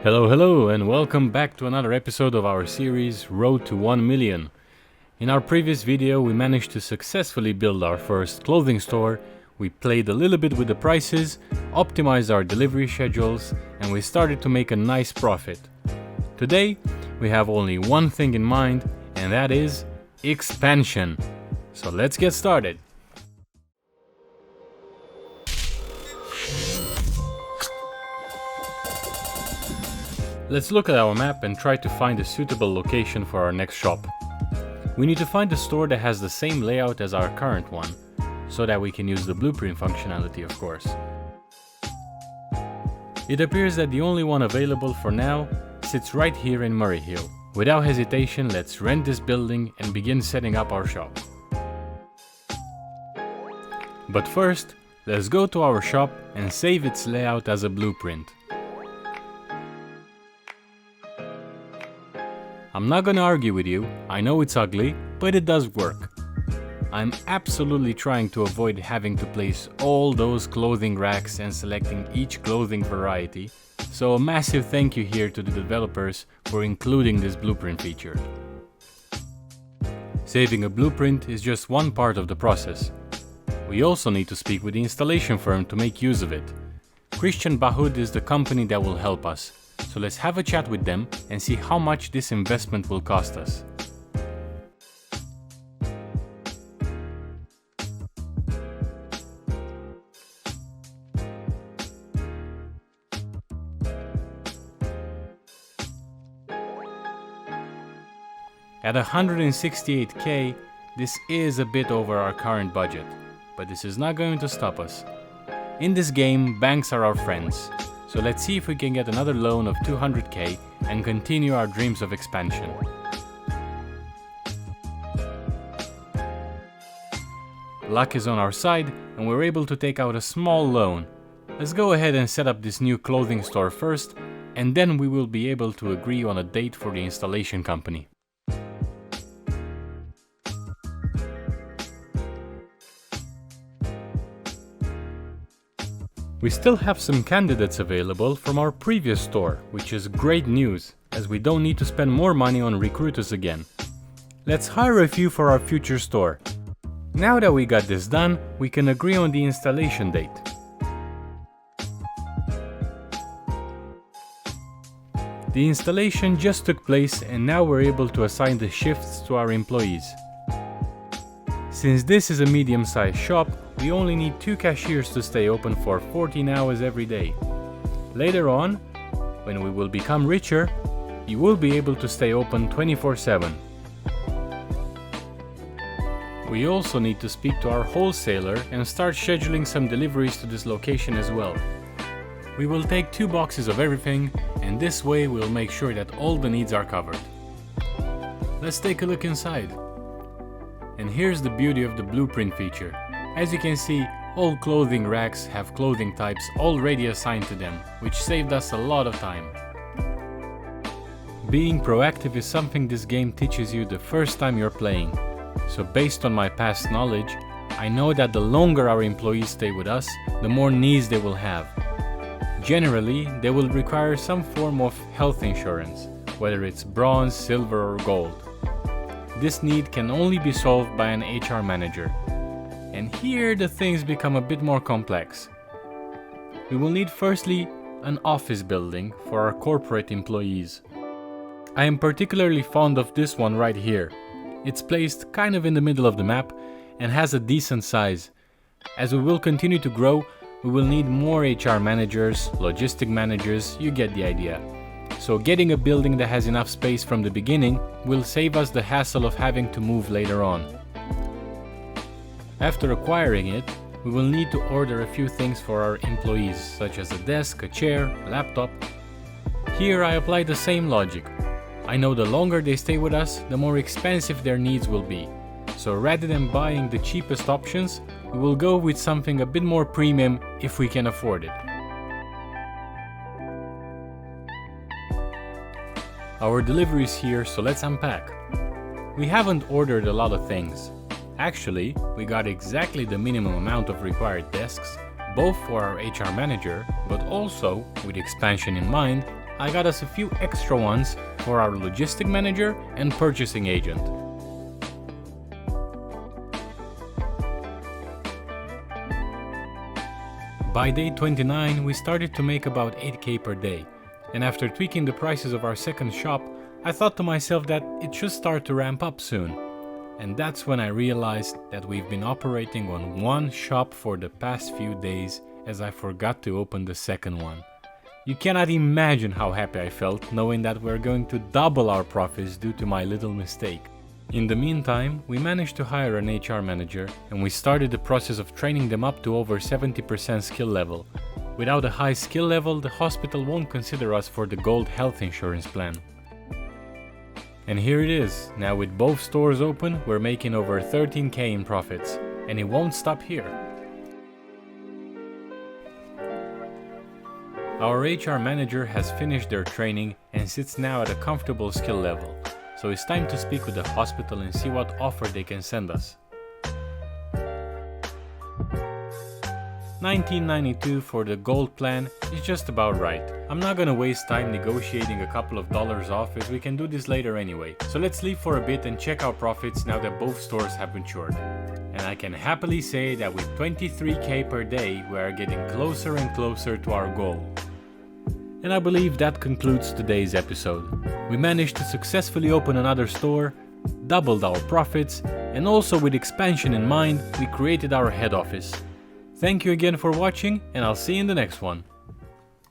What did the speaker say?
Hello, and welcome back to another episode of our series Road to 1 Million. In our previous video, we managed to successfully build our first clothing store. We played a little bit with the prices, optimized our delivery schedules, and we started to make a nice profit. Today, we have only one thing in mind, and that is expansion. So let's get started. Let's look at our map and try to find a suitable location for our next shop. We need to find a store that has the same layout as our current one, so that we can use the blueprint functionality, of course. It appears that the only one available for now sits right here in Murray Hill. Without hesitation, let's rent this building and begin setting up our shop. But first, let's go to our shop and save its layout as a blueprint. I'm not gonna argue with you, I know it's ugly, but it does work. I'm absolutely trying to avoid having to place all those clothing racks and selecting each clothing variety, so a massive thank you here to the developers for including this blueprint feature. Saving a blueprint is just one part of the process. We also need to speak with the installation firm to make use of it. Christian Bahud is the company that will help us. So let's have a chat with them and see how much this investment will cost us. At 168k, this is a bit over our current budget, but this is not going to stop us. In this game, banks are our friends. So let's see if we can get another loan of 200k and continue our dreams of expansion. Luck is on our side and we're able to take out a small loan. Let's go ahead and set up this new clothing store first, and then we will be able to agree on a date for the installation company. We still have some candidates available from our previous store, which is great news, as we don't need to spend more money on recruiters again. Let's hire a few for our future store. Now that we got this done, we can agree on the installation date. The installation just took place and now we're able to assign the shifts to our employees. Since this is a medium-sized shop, we only need 2 cashiers to stay open for 14 hours every day. Later on, when we will become richer, you will be able to stay open 24/7. We also need to speak to our wholesaler and start scheduling some deliveries to this location as well. We will take 2 boxes of everything, and this way we'll make sure that all the needs are covered. Let's take a look inside. And here's the beauty of the blueprint feature. As you can see, all clothing racks have clothing types already assigned to them, which saved us a lot of time. Being proactive is something this game teaches you the first time you're playing. So based on my past knowledge, I know that the longer our employees stay with us, the more needs they will have. Generally, they will require some form of health insurance, whether it's bronze, silver or gold. This need can only be solved by an HR manager. And here the things become a bit more complex. We will need firstly an office building for our corporate employees. I am particularly fond of this one right here. It's placed kind of in the middle of the map and has a decent size. As we will continue to grow, we will need more HR managers, logistic managers, you get the idea. So getting a building that has enough space from the beginning will save us the hassle of having to move later on. After acquiring it, we will need to order a few things for our employees, such as a desk, a chair, a laptop. Here I apply the same logic. I know the longer they stay with us, the more expensive their needs will be. So rather than buying the cheapest options, we will go with something a bit more premium if we can afford it. Our delivery is here, so let's unpack. We haven't ordered a lot of things. Actually, we got exactly the minimum amount of required desks, both for our HR manager, but also, with expansion in mind, I got us a few extra ones for our logistic manager and purchasing agent. By day 29, we started to make about 8K per day, and after tweaking the prices of our second shop, I thought to myself that it should start to ramp up soon. And that's when I realized that we've been operating on one shop for the past few days, as I forgot to open the second one. You cannot imagine how happy I felt knowing that we're going to double our profits due to my little mistake. In the meantime, we managed to hire an HR manager and we started the process of training them up to over 70% skill level. Without a high skill level, the hospital won't consider us for the Gold health insurance plan. And here it is. Now with both stores open, we're making over 13K in profits. And it won't stop here. Our HR manager has finished their training and sits now at a comfortable skill level. So it's time to speak with the hospital and see what offer they can send us. $19.92 for the Gold plan is just about right. I'm not gonna waste time negotiating a couple of dollars off as we can do this later anyway. So let's leave for a bit and check our profits now that both stores have matured. And I can happily say that with 23K per day we are getting closer and closer to our goal. And I believe that concludes today's episode. We managed to successfully open another store, doubled our profits, and also with expansion in mind, we created our head office. Thank you again for watching, and I'll see you in the next one.